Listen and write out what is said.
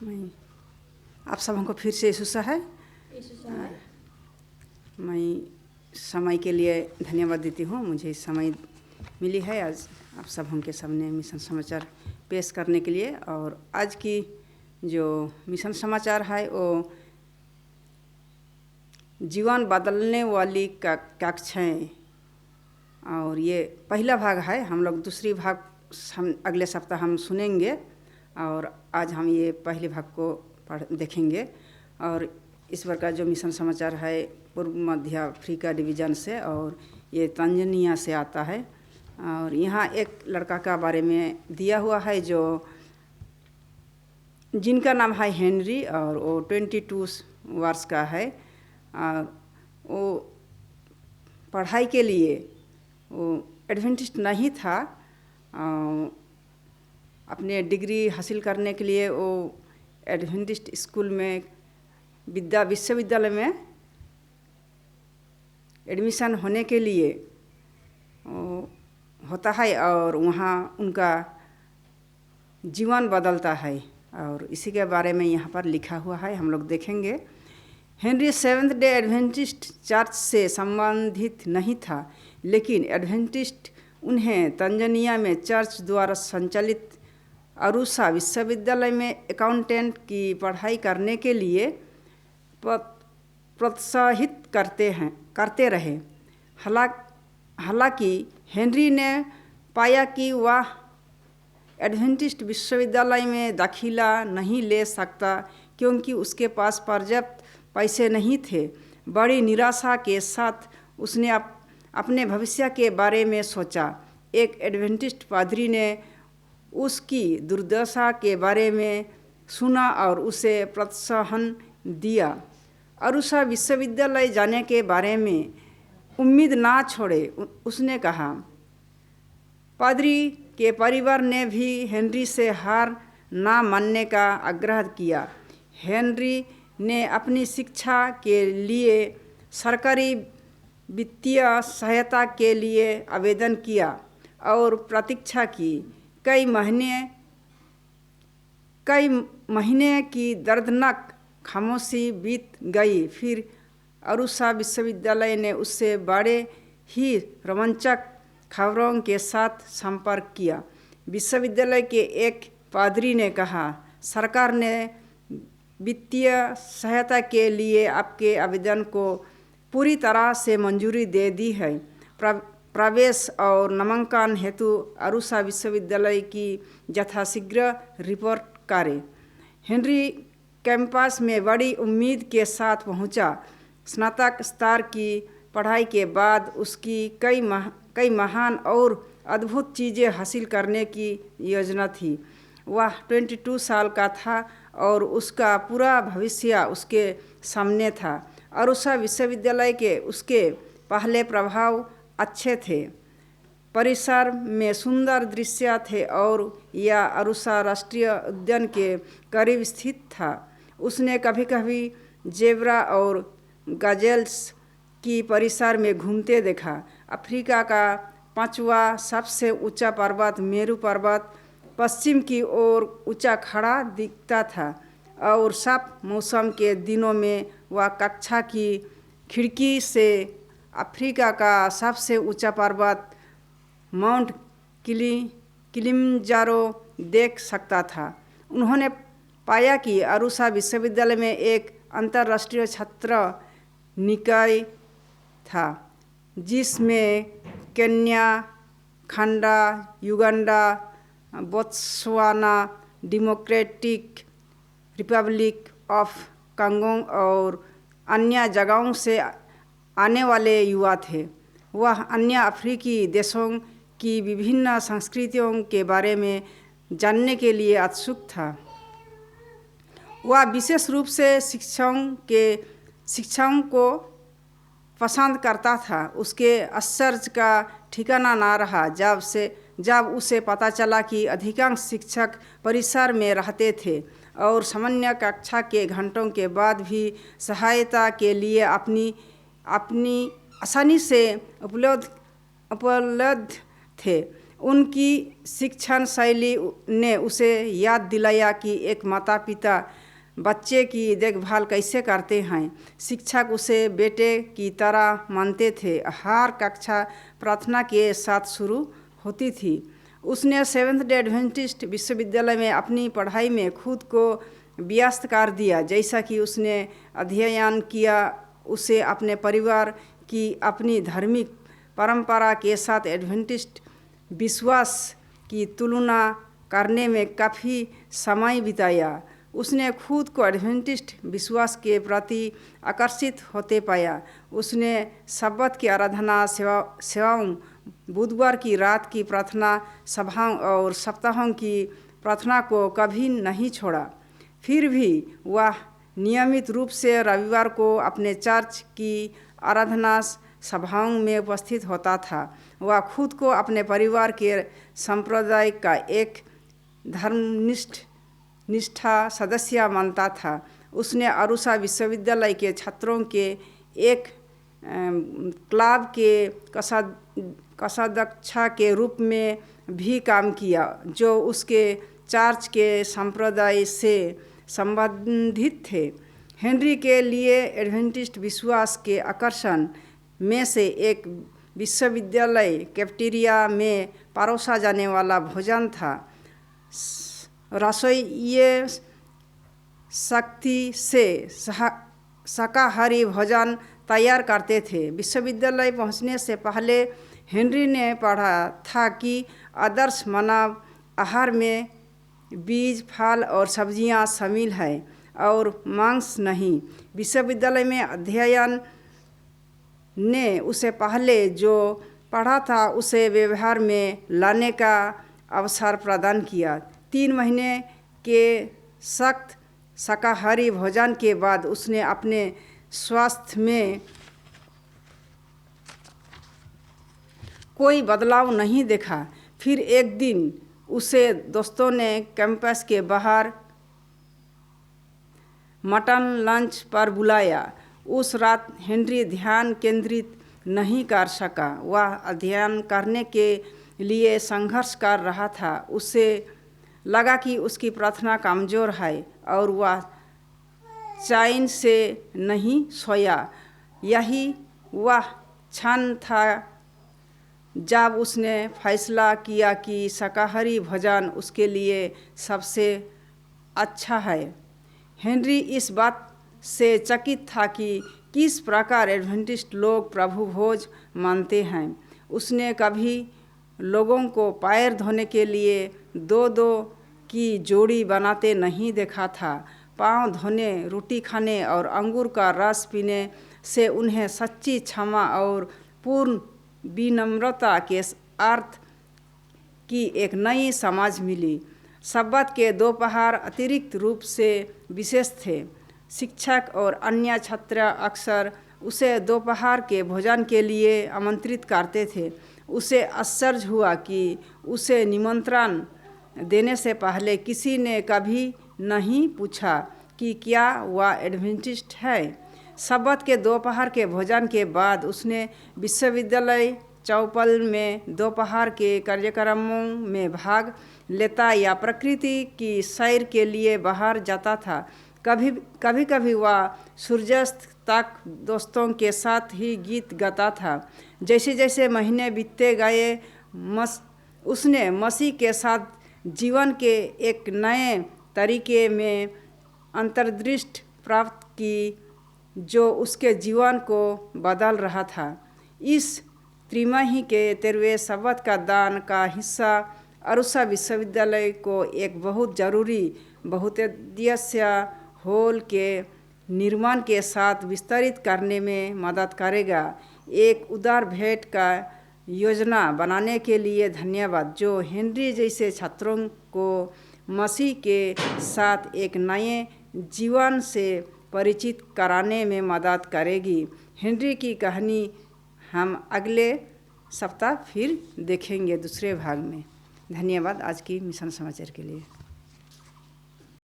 मैं आप सबको फिर से यीशु है। मैं समय के लिए धन्यवाद देती हूँ। मुझे समय मिली है आज आप सबों के सामने मिशन समाचार पेश करने के लिए। और आज की जो मिशन समाचार है वो जीवन बदलने वाली कक्षाएं, और ये पहला भाग है। हम लोग दूसरी भाग हम अगले सप्ताह हम सुनेंगे, और आज हम ये पहले भाग को देखेंगे। और इस बार का जो मिशन समाचार है पूर्व मध्य अफ्रीका डिवीज़न से, और ये तंजानिया से आता है। और यहाँ एक लड़का का बारे में दिया हुआ है जो जिनका नाम है हेनरी, और वो 22 वर्ष का है। और वो पढ़ाई के लिए वो एडवेंटिस्ट नहीं था। अपने डिग्री हासिल करने के लिए वो एडवेंटिस्ट स्कूल में विश्वविद्यालय में एडमिशन होने के लिए होता है, और वहाँ उनका जीवन बदलता है। और इसी के बारे में यहाँ पर लिखा हुआ है, हम लोग देखेंगे। Henry seventh day Adventist church से संबंधित नहीं था, लेकिन एडवेंटिस्ट उन्हें तंजानिया में चर्च द्वारा संचालित अरुसा विश्वविद्यालय में अकाउंटेंट की पढ़ाई करने के लिए प्रोत्साहित करते रहे। हालांकि हेनरी ने पाया कि वह एडवेंटिस्ट विश्वविद्यालय में दाखिला नहीं ले सकता क्योंकि उसके पास पर्याप्त पैसे नहीं थे। बड़ी निराशा के साथ उसने अपने भविष्य के बारे में सोचा। एक एडवेंटिस्ट पादरी ने उसकी दुर्दशा के बारे में सुना और उसे प्रोत्साहन दिया। अरुसा विश्वविद्यालय जाने के बारे में उम्मीद ना छोड़े, उसने कहा। पादरी के परिवार ने भी हेनरी से हार ना मानने का आग्रह किया। हेनरी ने अपनी शिक्षा के लिए सरकारी वित्तीय सहायता के लिए आवेदन किया और प्रतीक्षा की। कई महीने की दर्दनाक खामोशी बीत गई। फिर अरुसा विश्वविद्यालय ने उससे बड़े ही रोमांचक खबरों के साथ संपर्क किया। विश्वविद्यालय के एक पादरी ने कहा, सरकार ने वित्तीय सहायता के लिए आपके आवेदन को पूरी तरह से मंजूरी दे दी है। प्रवेश और नामांकन हेतु अरुसा विश्वविद्यालय की यथाशीघ्र रिपोर्ट करें। हेनरी कैंपस में बड़ी उम्मीद के साथ पहुंचा। स्नातक स्तर की पढ़ाई के बाद उसकी कई महान और अद्भुत चीज़ें हासिल करने की योजना थी। वह 22 साल का था और उसका पूरा भविष्य उसके सामने था। अरुसा विश्वविद्यालय के उसके पहले प्रभाव अच्छे थे। परिसर में सुंदर दृश्य थे और यह अरुसा राष्ट्रीय उद्यान के करीब स्थित था। उसने कभी कभी जेब्रा और गजेल्स की परिसर में घूमते देखा। अफ्रीका का 5वां सबसे ऊंचा पर्वत मेरू पर्वत पश्चिम की ओर ऊंचा खड़ा दिखता था, और साफ मौसम के दिनों में वह कक्षा की खिड़की से अफ्रीका का सबसे ऊंचा पर्वत माउंट किलिमंजारो देख सकता था। उन्होंने पाया कि अरुसा विश्वविद्यालय में एक अंतर्राष्ट्रीय छात्र निकाय था, जिसमें Kenya, Khanda, Uganda, Botswana, democratic Republic of Congo और अन्य जगहों से आने वाले युवा थे। वह अन्य अफ्रीकी देशों की विभिन्न संस्कृतियों के बारे में जानने के लिए उत्सुक था। वह विशेष रूप से शिक्षाओं को पसंद करता था। उसके आश्चर्य का ठिकाना ना रहा जब उसे पता चला कि अधिकांश शिक्षक परिसर में रहते थे और सामान्य कक्षा के घंटों के बाद भी सहायता के लिए अपनी आसानी से उपलब्ध थे। उनकी शिक्षण शैली ने उसे याद दिलाया कि एक माता पिता बच्चे की देखभाल कैसे करते हैं। शिक्षक उसे बेटे की तरह मानते थे। हर कक्षा प्रार्थना के साथ शुरू होती थी। उसने सेवेंथ डे एडवेंटिस्ट विश्वविद्यालय में अपनी पढ़ाई में खुद को व्यस्त कर दिया। जैसा कि उसने अध्ययन किया, उसे अपने परिवार की अपनी धार्मिक परंपरा के साथ एडवेंटिस्ट विश्वास की तुलना करने में काफ़ी समय बिताया। उसने खुद को एडवेंटिस्ट विश्वास के प्रति आकर्षित होते पाया। उसने सब्बत की आराधना सेवाओं, बुधवार की रात की प्रार्थना सभाओं और सप्ताहों की प्रार्थना को कभी नहीं छोड़ा। फिर भी वह नियमित रूप से रविवार को अपने चर्च की आराधना सभाओं में उपस्थित होता था। वह खुद को अपने परिवार के संप्रदाय का एक धर्मनिष्ठा सदस्य मानता था। उसने अरुसा विश्वविद्यालय के छात्रों के एक क्लब के कोषाध्यक्ष के रूप में भी काम किया, जो उसके चर्च के संप्रदाय से संबंधित थे। हेनरी के लिए एडवेंटिस्ट विश्वास के आकर्षण में से एक विश्वविद्यालय कैफेटेरिया में परोसा जाने वाला भोजन था। रसोइये शक्ति से शाकाहारी भोजन तैयार करते थे। विश्वविद्यालय पहुंचने से पहले हेनरी ने पढ़ा था कि आदर्श मानव आहार में बीज, फल और सब्जियां शामिल हैं और मांस नहीं। विश्वविद्यालय में अध्ययन ने उसे पहले जो पढ़ा था उसे व्यवहार में लाने का अवसर प्रदान किया। 3 महीने के सख्त शाकाहारी भोजन के बाद उसने अपने स्वास्थ्य में कोई बदलाव नहीं देखा। फिर एक दिन उसे दोस्तों ने कैंपस के बाहर मटन लंच पर बुलाया। उस रात हेनरी ध्यान केंद्रित नहीं कर सका। वह अध्ययन करने के लिए संघर्ष कर रहा था। उसे लगा कि उसकी प्रार्थना कमज़ोर है और वह चैन से नहीं सोया। यही वह क्षण था जब उसने फैसला किया कि शाकाहारी भोजन उसके लिए सबसे अच्छा है। हेनरी इस बात से चकित था कि किस प्रकार एडवेंटिस्ट लोग प्रभु भोज मानते हैं। उसने कभी लोगों को पैर धोने के लिए 2-2 की जोड़ी बनाते नहीं देखा था। पाँव धोने, रोटी खाने और अंगूर का रस पीने से उन्हें सच्ची क्षमा और पूर्ण विनम्रता के अर्थ की एक नई समझ मिली। सब्बत के दोपहर अतिरिक्त रूप से विशेष थे। शिक्षक और अन्य छात्र अक्सर उसे दोपहर के भोजन के लिए आमंत्रित करते थे। उसे आश्चर्य हुआ कि उसे निमंत्रण देने से पहले किसी ने कभी नहीं पूछा कि क्या वह एडवेंटिस्ट है। सब्बत के दोपहर के भोजन के बाद उसने विश्वविद्यालय चौपल में दोपहर के कार्यक्रमों में भाग लेता या प्रकृति की सैर के लिए बाहर जाता था। कभी वह सूर्यास्त तक दोस्तों के साथ ही गीत गाता था। जैसे जैसे महीने बीतते गए उसने मसीह के साथ जीवन के एक नए तरीके में अंतर्दृष्टि प्राप्त की, जो उसके जीवन को बदल रहा था। इस त्रिमाही के 13वें सब्बत का दान का हिस्सा अरुसा विश्वविद्यालय को एक बहुत ज़रूरी बहुउद्देश्य हॉल के निर्माण के साथ विस्तारित करने में मदद करेगा। एक उदार भेंट का योजना बनाने के लिए धन्यवाद, जो हेनरी जैसे छात्रों को मसीह के साथ एक नए जीवन से परिचित कराने में मदद करेगी। हेनरी की कहानी हम अगले सप्ताह फिर देखेंगे दूसरे भाग में। धन्यवाद आज की मिशन समाचार के लिए।